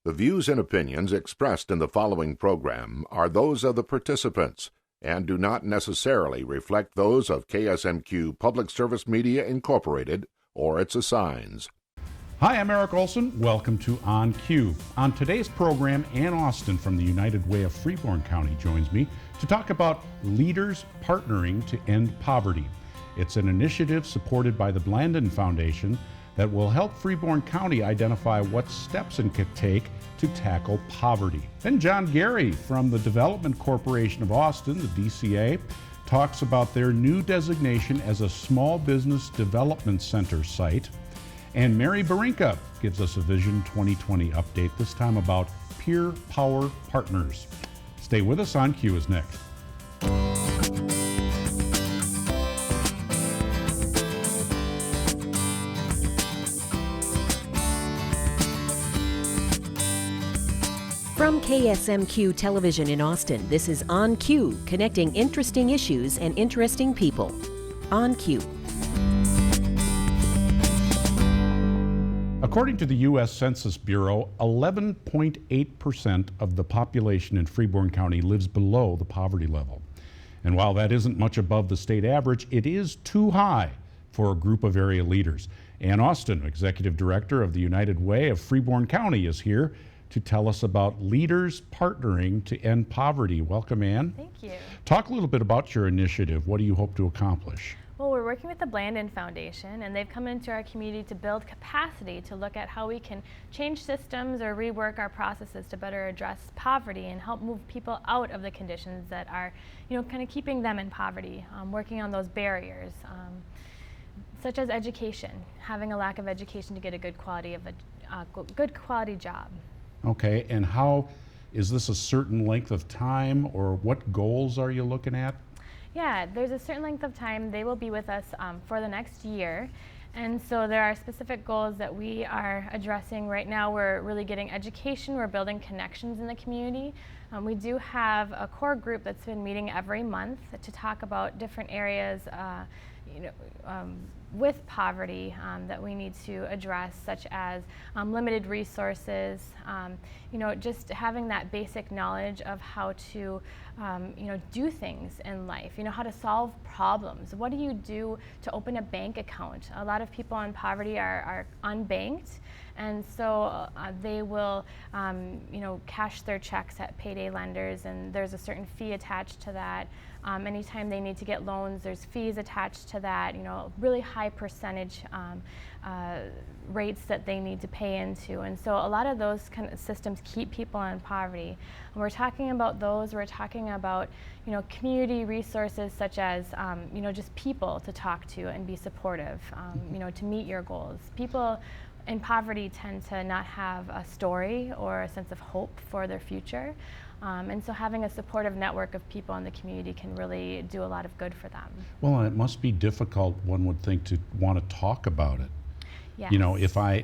The views and opinions expressed in the following program are those of the participants and do not necessarily reflect those of KSMQ Public Service Media Incorporated or its assigns. Hi, I'm Eric Olson. Welcome to On Cue. On today's program, Ann Austin from the United Way of Freeborn County joins me to talk about leaders partnering to end poverty. It's an initiative supported by the Blandin Foundation that will help Freeborn County identify what steps it could take to tackle poverty. Then John Garry from the Development Corporation of Austin, the DCA, talks about their new designation as a Small Business Development Center site. And Mary Barinka gives us a Vision 2020 update, this time about peer power partners. Stay with us. On Cue is next. From KSMQ Television in Austin, this is On Cue, connecting interesting issues and interesting people. On Cue. According to the U.S. Census Bureau, 11.8% of the population in Freeborn County lives below the poverty level. And while that isn't much above the state average, it is too high for a group of area leaders. Ann Austin, Executive Director of the United Way of Freeborn County, is here to tell us about leaders partnering to end poverty. Welcome, Ann. Thank you. Talk a little bit about your initiative. What do you hope to accomplish? Well, we're working with the Blandin Foundation, and they've come into our community to build capacity to look at how we can change systems or rework our processes to better address poverty and help move people out of the conditions that are, kind of keeping them in poverty, working on those barriers, such as education, having a lack of education to get a good quality job. Okay, and how, is this a certain length of time, or what goals are you looking at? Yeah, there's a certain length of time. They will be with us for the next year. And so there are specific goals that we are addressing right now. We're really getting education. We're building connections in the community. We do have a core group that's been meeting every month to talk about different areas with poverty that we need to address, such as limited resources, just having that basic knowledge of how to do things in life, how to solve problems. What do you do to open a bank account? A lot of people in poverty are unbanked, and so they will cash their checks at payday lenders, and there's a certain fee attached to that. Anytime they need to get loans, there's fees attached to that, really high percentage rates that they need to pay into. And so a lot of those kind of systems keep people in poverty. And we're talking about those. We're talking about, community resources such as, just people to talk to and be supportive, to meet your goals. People in poverty tend to not have a story or a sense of hope for their future. And so having a supportive network of people in the community can really do a lot of good for them. Well, and it must be difficult, one would think, to want to talk about it. Yes. If I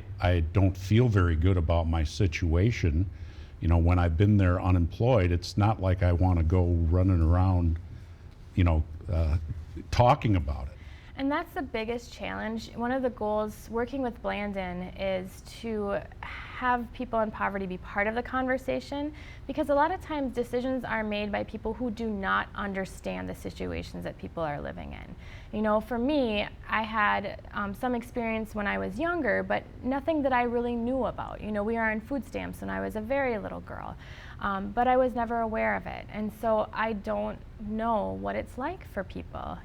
don't feel very good about my situation, when I've been there unemployed, it's not like I want to go running around, talking about it. And that's the biggest challenge. One of the goals working with Blandin is to have people in poverty be part of the conversation, because a lot of times decisions are made by people who do not understand the situations that people are living in. For me, I had some experience when I was younger, but nothing that I really knew about. We are on food stamps when I was a very little girl, but I was never aware of it. And so I don't know what it's like for people,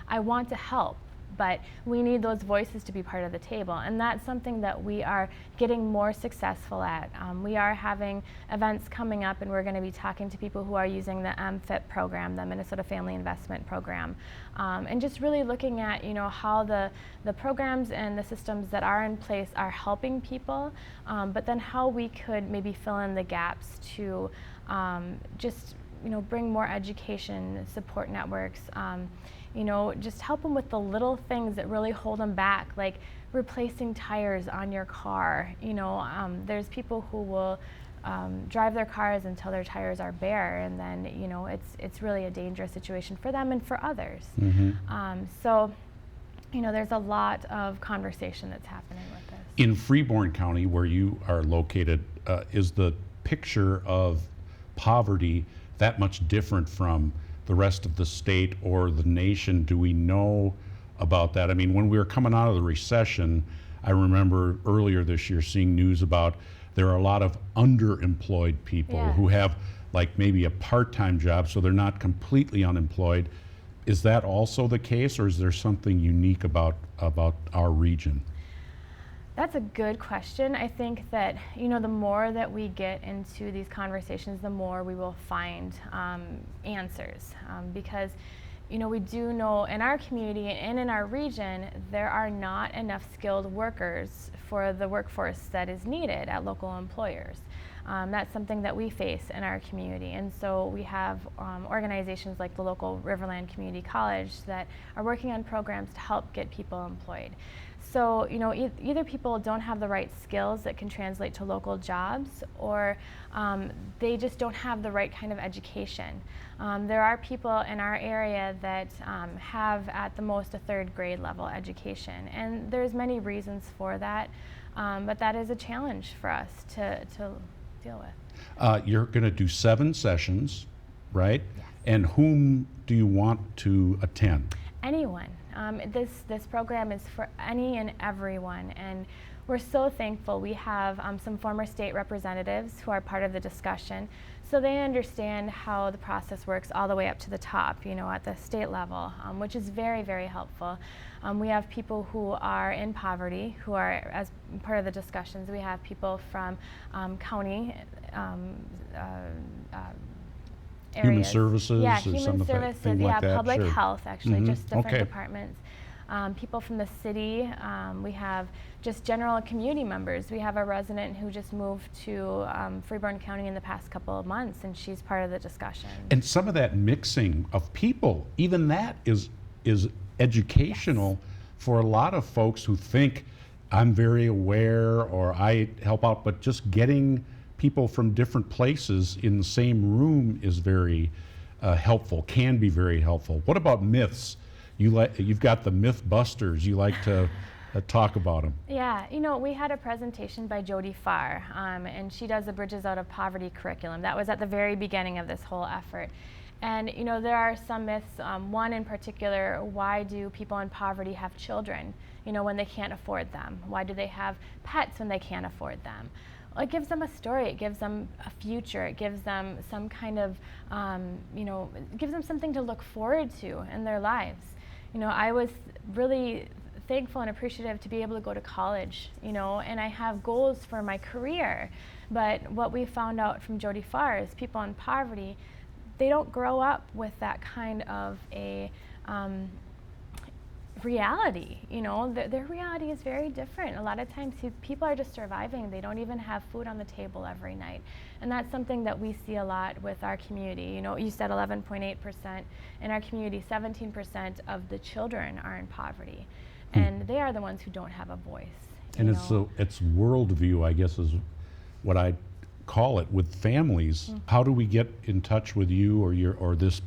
I want to help, but we need those voices to be part of the table. And that's something that we are getting more successful at. We are having events coming up, and we're going to be talking to people who are using the MFIP program, the Minnesota Family Investment Program, and just really looking at how the programs and the systems that are in place are helping people, but then how we could maybe fill in the gaps to just bring more education, support networks, just help them with the little things that really hold them back, like replacing tires on your car. There's people who will drive their cars until their tires are bare, and then it's really a dangerous situation for them and for others. Mm-hmm. So there's a lot of conversation that's happening with this. In Freeborn County, where you are located, is the picture of poverty that much different from the rest of the state or the nation? Do we know about that? I mean, when we were coming out of the recession, I remember earlier this year seeing news about there are a lot of underemployed people who have like maybe a part-time job, so they're not completely unemployed. Is that also the case, or is there something unique about our region? That's a good question. I think that, you know, the more that we get into these conversations, the more we will find answers. Because, you know, we do know in our community and in our region, there are not enough skilled workers for the workforce that is needed at local employers. That's something that we face in our community. And so we have organizations like the local Riverland Community College that are working on programs to help get people employed. So, you know, either people don't have the right skills that can translate to local jobs, or they just don't have the right kind of education. There are people in our area that have at the most a third grade level education, and there's many reasons for that, but that is a challenge for us to deal with. You're going to do 7 sessions, right? Yes. And whom do you want to attend? Anyone. This program is for any and everyone, and we're so thankful. We have some former state representatives who are part of the discussion, so they understand how the process works all the way up to the top, you know, at the state level, which is very, very helpful. We have people who are in poverty, who are, as part of the discussions, we have people from county areas. Human services? Yeah, or human something services, like yeah, that? public Sure. health, actually, just different Okay. departments. People from the city, we have just general community members. We have a resident who just moved to Freeborn County in the past couple of months, and she's part of the discussion. And some of that mixing of people, even that is educational for a lot of folks who think I'm very aware or I help out, but just getting people from different places in the same room is very helpful, can be very helpful. What about myths? You've got the myth busters. You like to talk about them. Yeah, you know, we had a presentation by Jody Farr, and she does the Bridges Out of Poverty curriculum. That was at the very beginning of this whole effort. And, you know, there are some myths, one in particular, why do people in poverty have children, you know, when they can't afford them? Why do they have pets when they can't afford them? Well, it gives them a story, it gives them a future, it gives them some kind of, you know, it gives them something to look forward to in their lives. You know, I was really thankful and appreciative to be able to go to college, you know, and I have goals for my career. But what we found out from Jody Farr is people in poverty, they don't grow up with that kind of a reality, you know. Their reality is very different. A lot of times people are just surviving. They don't even have food on the table every night. And that's something that we see a lot with our community. You know, you said 11.8%. In our community, 17% of the children are in poverty. And they are the ones who don't have a voice. And it's worldview, I guess, is what I call it with families. How do we get in touch with you or this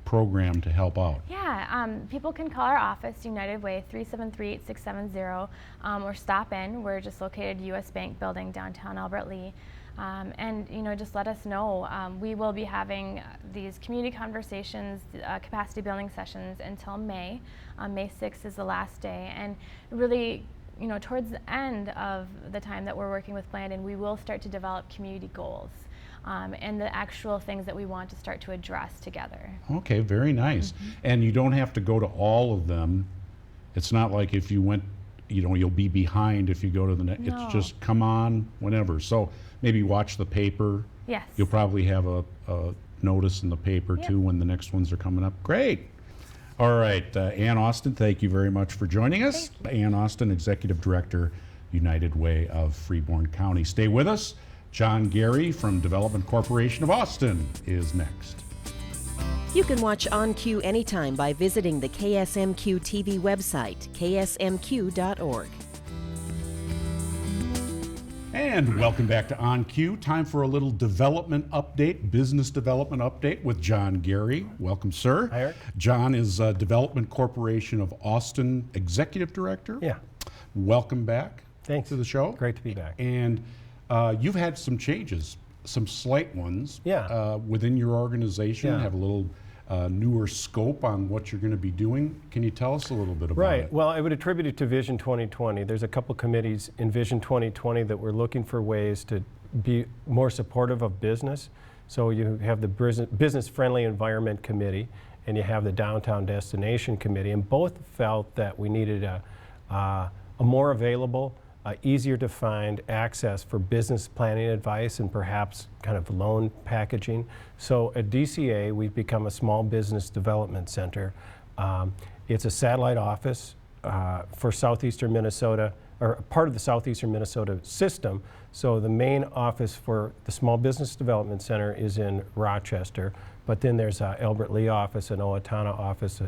program to help out? Yeah, people can call our office, United Way, 373-8670, or stop in. We're just located US Bank Building, downtown Albert Lea. And, you know, just let us know. We will be having these community conversations, capacity building sessions until May. May 6th is the last day. And really, you know, towards the end of the time that we're working with Blandon, we will start to develop community goals and the actual things that we want to start to address together. Okay, very nice. And you don't have to go to all of them. It's not like if you went, you know, you'll be behind if you go to the next. No. It's just come on whenever. So maybe watch the paper. Yes. You'll probably have a notice in the paper too when the next ones are coming up. Great. All right, Ann Austin, thank you very much for joining us. Ann Austin, Executive Director, United Way of Freeborn County. Stay with us. John Garry from Development Corporation of Austin is next. You can watch On Cue anytime by visiting the KSMQ TV website, ksmq.org. And welcome back to On Cue. Time for a little development update, business development update with John Garry. Welcome, sir. Hi, Eric. John is Development Corporation of Austin Executive Director. Yeah. Welcome back. Thanks. To the show. Great to be back. And You've had some changes, some slight ones Yeah. within your organization, Yeah. have a little newer scope on what you're going to be doing. Can you tell us a little bit about Right. it? Well, I would attribute it to Vision 2020. There's a couple committees in Vision 2020 that we're looking for ways to be more supportive of business. So you have the Business Friendly Environment Committee and you have the Downtown Destination Committee, and both felt that we needed a more available, easier to find access for business planning advice and perhaps kind of loan packaging. So at DCA, we've become a small business development center. It's a satellite office for southeastern Minnesota, or part of the southeastern Minnesota system. So the main office for the Small Business Development Center is in Rochester, but then there's an Albert Lee office, an Owatonna office,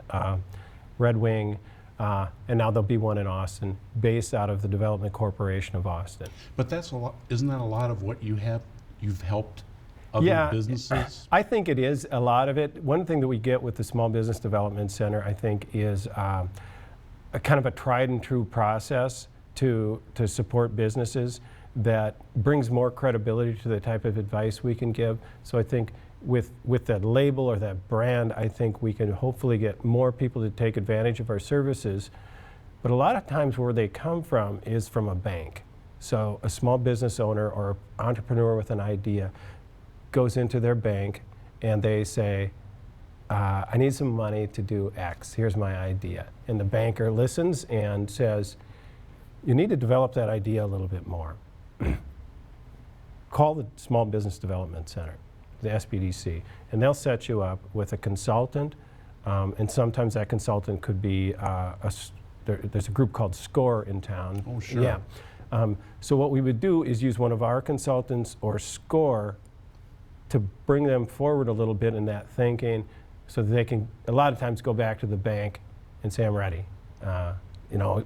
Red Wing, and now there'll be one in Austin, based out of the Development Corporation of Austin. But that's a lot. Isn't that a lot of what you've helped other businesses? I think it is a lot of it. One thing that we get with the Small Business Development Center, I think, is a kind of a tried and true process to support businesses that brings more credibility to the type of advice we can give. So I think with that label or that brand, I think we can hopefully get more people to take advantage of our services. But a lot of times where they come from is from a bank. So a small business owner or entrepreneur with an idea goes into their bank and they say, I need some money to do X, here's my idea. And the banker listens and says, you need to develop that idea a little bit more. Call the Small Business Development Center, the SBDC, and they'll set you up with a consultant, and sometimes that consultant could be, there's a group called SCORE in town. Oh, sure. Yeah. So what we would do is use one of our consultants or SCORE to bring them forward a little bit in that thinking so that they can, a lot of times, go back to the bank and say, I'm ready.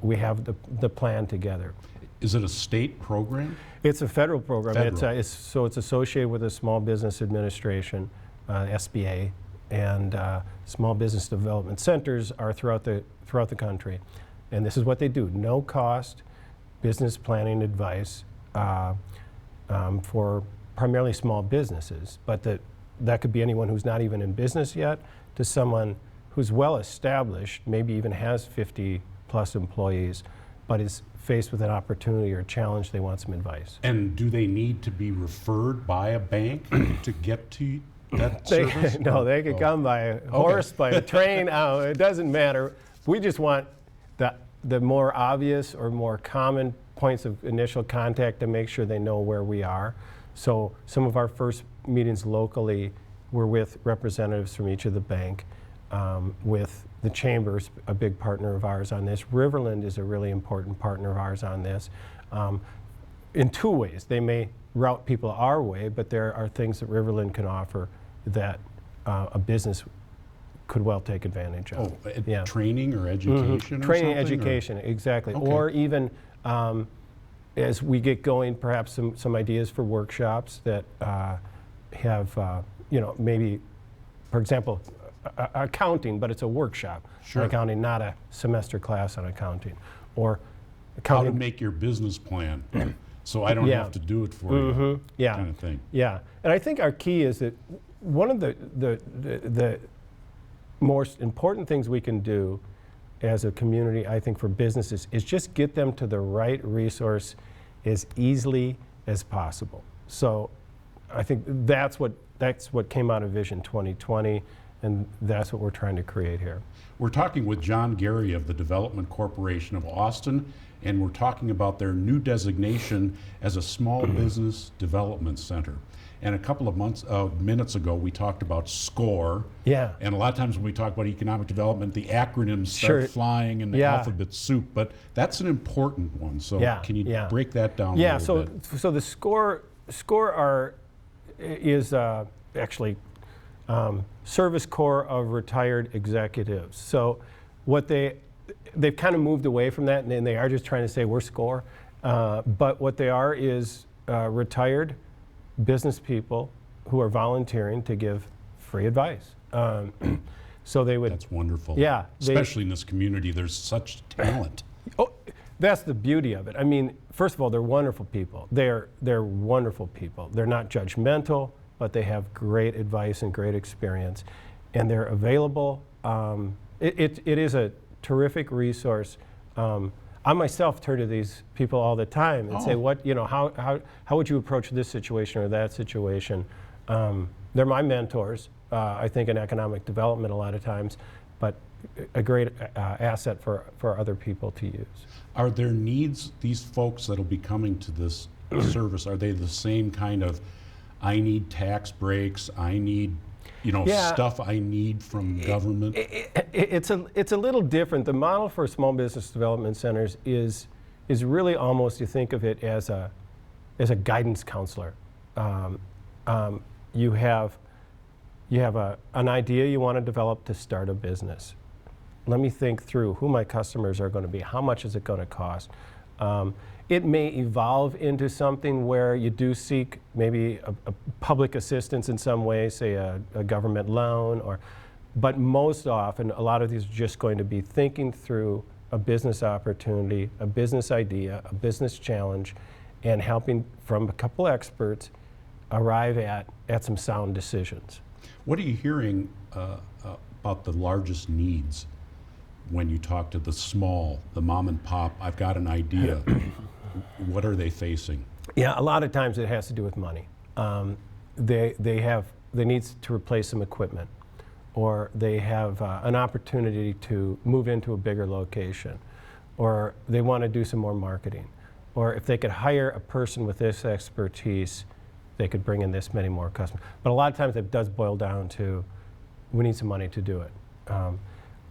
We have the plan together. Is it a state program? It's a federal program. Federal. It's associated with the Small Business Administration, SBA, and small business development centers are throughout the country. And this is what they do: no cost business planning advice for primarily small businesses, but that could be anyone who's not even in business yet to someone who's well established, maybe even has 50 plus employees, but is faced with an opportunity or a challenge, they want some advice. And do they need to be referred by a bank to get to that service? No, they could come by a horse, by a train, it doesn't matter. We just want the more obvious or more common points of initial contact to make sure they know where we are. So some of our first meetings locally were with representatives from each of the bank, with the Chambers, a big partner of ours on this. Riverland is a really important partner of ours on this. In two ways. They may route people our way, but there are things that Riverland can offer that a business could well take advantage of. Training or education or Training, something, exactly. Okay. Or even as we get going, perhaps some ideas for workshops that have, maybe, for example, accounting, but it's a workshop on accounting, not a semester class on accounting. Or accounting. How to make your business plan so I don't have to do it for you, kind of thing. Yeah, and I think our key is that one of the most important things we can do as a community, I think, for businesses is just get them to the right resource as easily as possible. So I think that's what came out of Vision 2020, and that's what we're trying to create here. We're talking with John Garry of the Development Corporation of Austin, and we're talking about their new designation as a Small Business Development Center. And a couple of minutes ago, we talked about SCORE. Yeah. And a lot of times when we talk about economic development, the acronyms start flying in the alphabet soup. But that's an important one. So can you break that down a little bit? So the SCORE is actually Service Corps of Retired Executives. So what they've kind of moved away from that, and they are just trying to say we're SCORE. But what they are is retired business people who are volunteering to give free advice. So they would. That's wonderful. Yeah. Especially in this community, there's such talent. Oh, that's the beauty of it. I mean, first of all, they're wonderful people. They're wonderful people. They're not judgmental, but they have great advice and great experience, and they're available. It is a terrific resource. I myself turn to these people all the time and say, what, you know, how would you approach this situation or that situation? They're my mentors, I think, in economic development a lot of times, but a great asset for other people to use. Are there needs, these folks that'll be coming to this service, are they the same kind of, I need tax breaks, I need, you know, stuff I need from government? It's a little different. The model for small business development centers is really almost, you think of it as a guidance counselor. You have an idea you want to develop to start a business. Let me think through who my customers are going to be. How much is it going to cost? It may evolve into something where you do seek maybe a public assistance in some way, say a government loan, but most often a lot of these are just going to be thinking through a business opportunity, a business idea, a business challenge, and helping from a couple experts arrive at some sound decisions. What are you hearing about the largest needs when you talk to the mom and pop, I've got an idea? What are they facing? Yeah, a lot of times it has to do with money. They need to replace some equipment, or they have an opportunity to move into a bigger location, or they want to do some more marketing, or if they could hire a person with this expertise, they could bring in this many more customers. But a lot of times it does boil down to, we need some money to do it.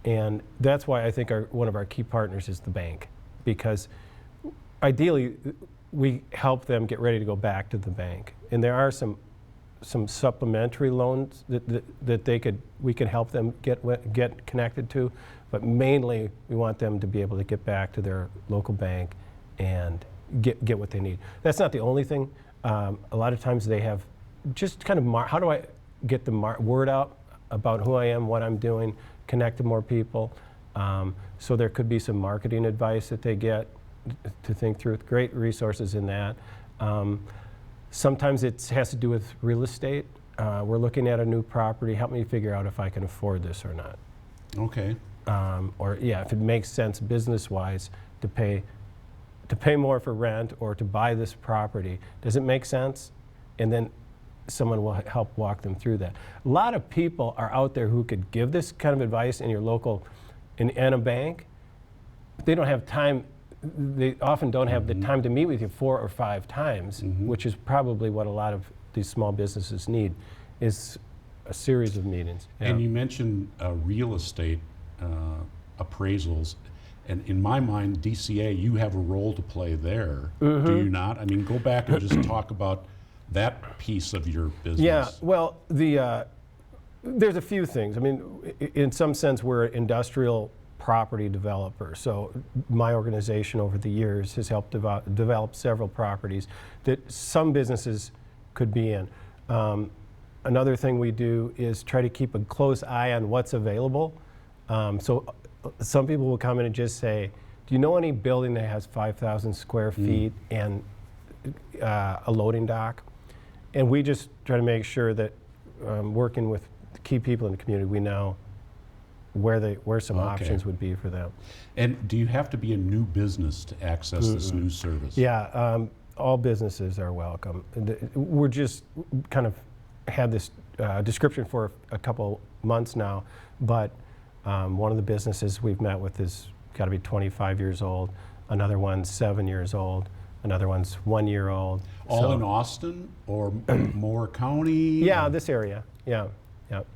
And that's why I think one of our key partners is the bank, because ideally we help them get ready to go back to the bank. And there are some supplementary loans that we can help them get connected to, but mainly we want them to be able to get back to their local bank and get what they need. That's not the only thing. A lot of times they have just kind of, how do I get the word out about who I am, what I'm doing, connect to more people. So there could be some marketing advice that they get to think through. Great resources in that. Sometimes it has to do with real estate. We're looking at a new property. Help me figure out if I can afford this or not. Okay. Or if it makes sense business-wise to pay more for rent or to buy this property. Does it make sense? And then someone will help walk them through that. A lot of people are out there who could give this kind of advice in your local, in a bank. They don't have time. They often don't have the time to meet with you 4 or 5 times, which is probably what a lot of these small businesses need, is a series of meetings. Yeah. And you mentioned real estate appraisals. And in my mind, DCA, you have a role to play there, do you not? I mean, go back and just talk about that piece of your business. Yeah, well, there's a few things. I mean, in some sense, we're an industrial property developer. So my organization over the years has helped develop several properties that some businesses could be in. Another thing we do is try to keep a close eye on what's available. So some people will come in and just say, do you know any building that has 5,000 square feet and a loading dock? And we just try to make sure that working with the key people in the community, we know where some options would be for them. And do you have to be a new business to access this new service? Yeah, all businesses are welcome. We're just kind of had this description for a couple months now, but one of the businesses we've met with has got to be 25 years old, another one's 7 years old, another one's 1 year old. All in Austin or Moore County? Yeah, this area, yeah.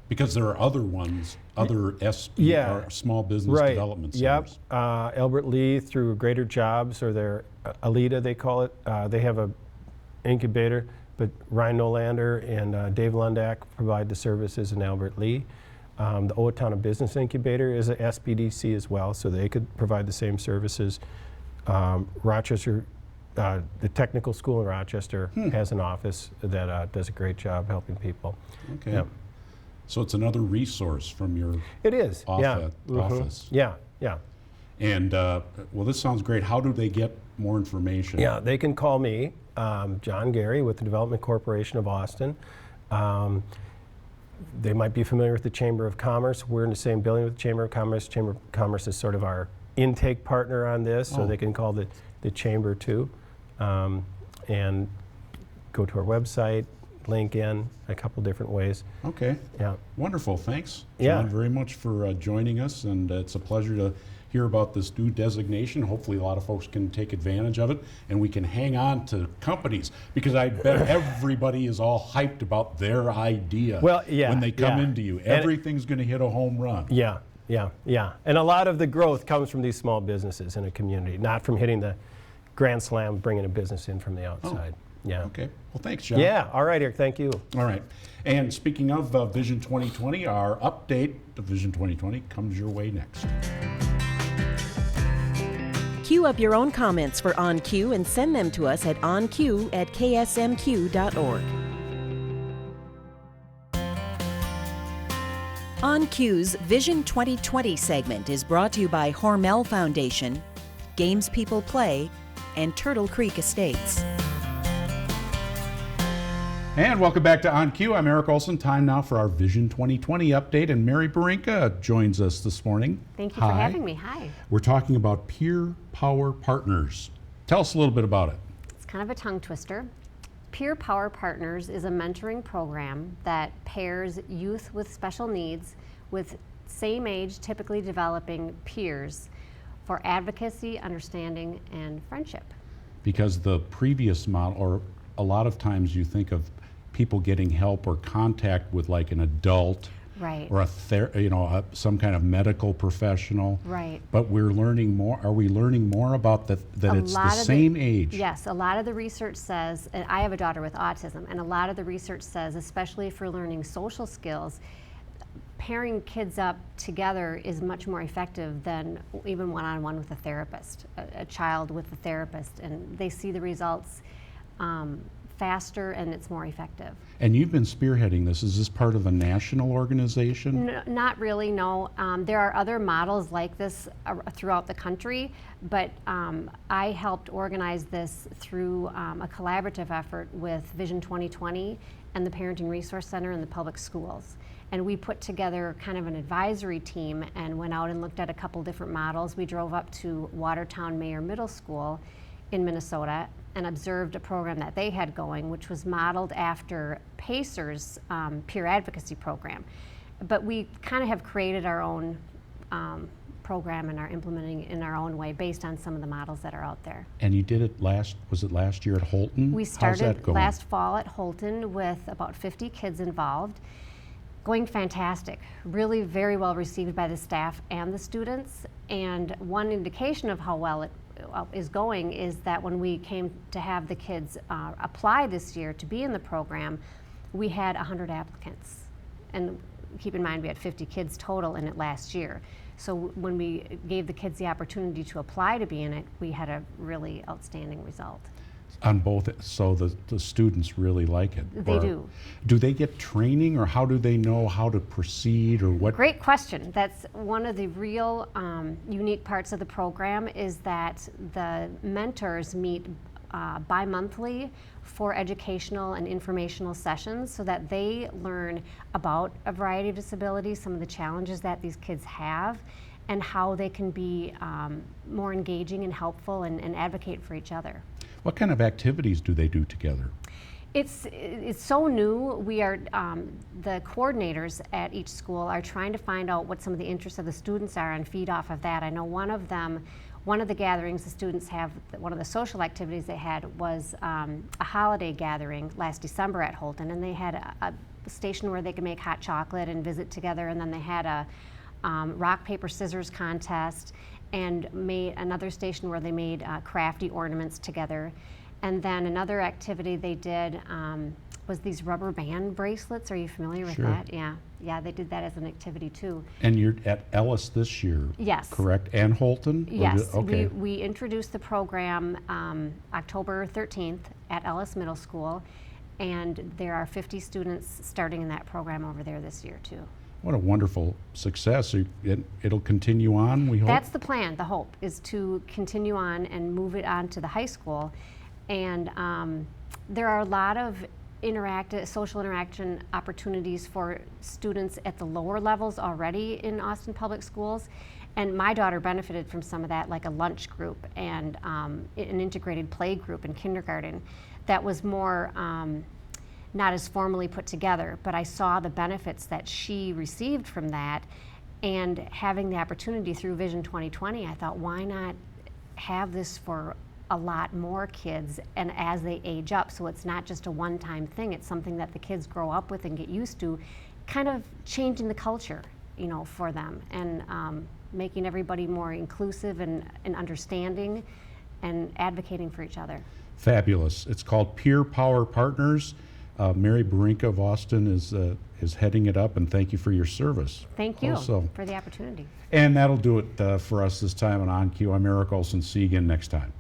Because there are other ones, other or small business development centers. Yep, Albert Lee through Greater Jobs, or their Alita they call it, they have a incubator, but Ryan Nolander and Dave Lundak provide the services in Albert Lee. The Owatonna Business Incubator is a SBDC as well, so they could provide the same services. Rochester, the technical school in Rochester has an office that does a great job helping people. Okay. Yep. So it's another resource from your office. office. Yeah. And well, this sounds great. How do they get more information? Yeah, they can call me, John Garry with the Development Corporation of Austin. They might be familiar with the Chamber of Commerce. We're in the same building with the Chamber of Commerce. Chamber of Commerce is sort of our intake partner on this, so they can call the Chamber too. And go to our website, link in a couple different ways. Okay. Yeah. Wonderful. Thanks, Yeah. John, very much for joining us. And it's a pleasure to hear about this new designation. Hopefully a lot of folks can take advantage of it and we can hang on to companies, because I bet everybody is all hyped about their idea when they come into you. Everything's going to hit a home run. Yeah. And a lot of the growth comes from these small businesses in a community, not from hitting the grand slam, bringing a business in from the outside. Yeah. Okay. Well, thanks, John. Yeah. All right, Eric. Thank you. All right. And speaking of Vision 2020, our update of Vision 2020 comes your way next. Queue up your own comments for On Cue and send them to us at onq@ksmq.org. On Cue's Vision 2020 segment is brought to you by Hormel Foundation, Games People Play, and Turtle Creek Estates. And welcome back to On Cue. I'm Eric Olson. Time now for our Vision 2020 update, and Mary Barinka joins us this morning. Thank you for having me. Hi. We're talking about Peer Power Partners. Tell us a little bit about it. It's kind of a tongue twister. Peer Power Partners is a mentoring program that pairs youth with special needs with same age, typically developing peers for advocacy, understanding, and friendship. Because the previous model, or a lot of times you think of people getting help or contact with like an adult, right, or some kind of medical professional, right. But we're learning more. Are we learning more about that it's the same age? Yes, a lot of the research says, and I have a daughter with autism, and a lot of the research says, especially for learning social skills, pairing kids up together is much more effective than even one-on-one with a therapist, a child with a therapist, and they see the results faster and it's more effective. And you've been spearheading this. Is this part of a national organization? No, not really, no. There are other models like this throughout the country, but I helped organize this through a collaborative effort with Vision 2020 and the Parenting Resource Center in the public schools. And we put together kind of an advisory team and went out and looked at a couple different models. We drove up to Watertown Mayer Middle School in Minnesota and observed a program that they had going, which was modeled after PACER's peer advocacy program. But we kind of have created our own program and are implementing it in our own way based on some of the models that are out there. And you did it last year at Holton? We started last fall at Holton with about 50 kids involved. Going fantastic, really very well received by the staff and the students. And one indication of how well it is going is that when we came to have the kids apply this year to be in the program, we had 100 applicants. And keep in mind, we had 50 kids total in it last year. So when we gave the kids the opportunity to apply to be in it, we had a really outstanding result. On both, so the students really like it? They do. Do they get training, or how do they know how to proceed, or what? Great question. That's one of the real unique parts of the program, is that the mentors meet bi-monthly for educational and informational sessions so that they learn about a variety of disabilities, some of the challenges that these kids have, and how they can be more engaging and helpful and advocate for each other. What kind of activities do they do together? It's so new. We are, the coordinators at each school are trying to find out what some of the interests of the students are and feed off of that. I know one of the gatherings the students have, one of the social activities they had was a holiday gathering last December at Holton, and they had a station where they could make hot chocolate and visit together, and then they had a rock, paper, scissors contest, and made another station where they made crafty ornaments together. And then another activity they did was these rubber band bracelets. Are you familiar with that? Yeah, they did that as an activity too. And you're at Ellis this year? Yes. Correct, and Holton? Yes, okay. We introduced the program October 13th at Ellis Middle School, and there are 50 students starting in that program over there this year too. What a wonderful success. It'll continue on, we hope? That's the plan. The hope is to continue on and move it on to the high school. And there are a lot of social interaction opportunities for students at the lower levels already in Austin Public Schools. And my daughter benefited from some of that, like a lunch group and an integrated play group in kindergarten that was more not as formally put together, but I saw the benefits that she received from that. And having the opportunity through Vision 2020, I thought, why not have this for a lot more kids and as they age up, so it's not just a one-time thing, it's something that the kids grow up with and get used to, kind of changing the culture, for them, and making everybody more inclusive and understanding and advocating for each other. Fabulous. It's called Peer Power Partners. Mary Barinka of Austin is heading it up, and thank you for your service. Thank you also for the opportunity. And that'll do it for us this time on On Cue. I'm Eric Olson. See you again next time.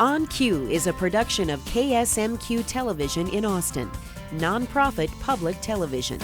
On Cue is a production of KSMQ Television in Austin, nonprofit public television.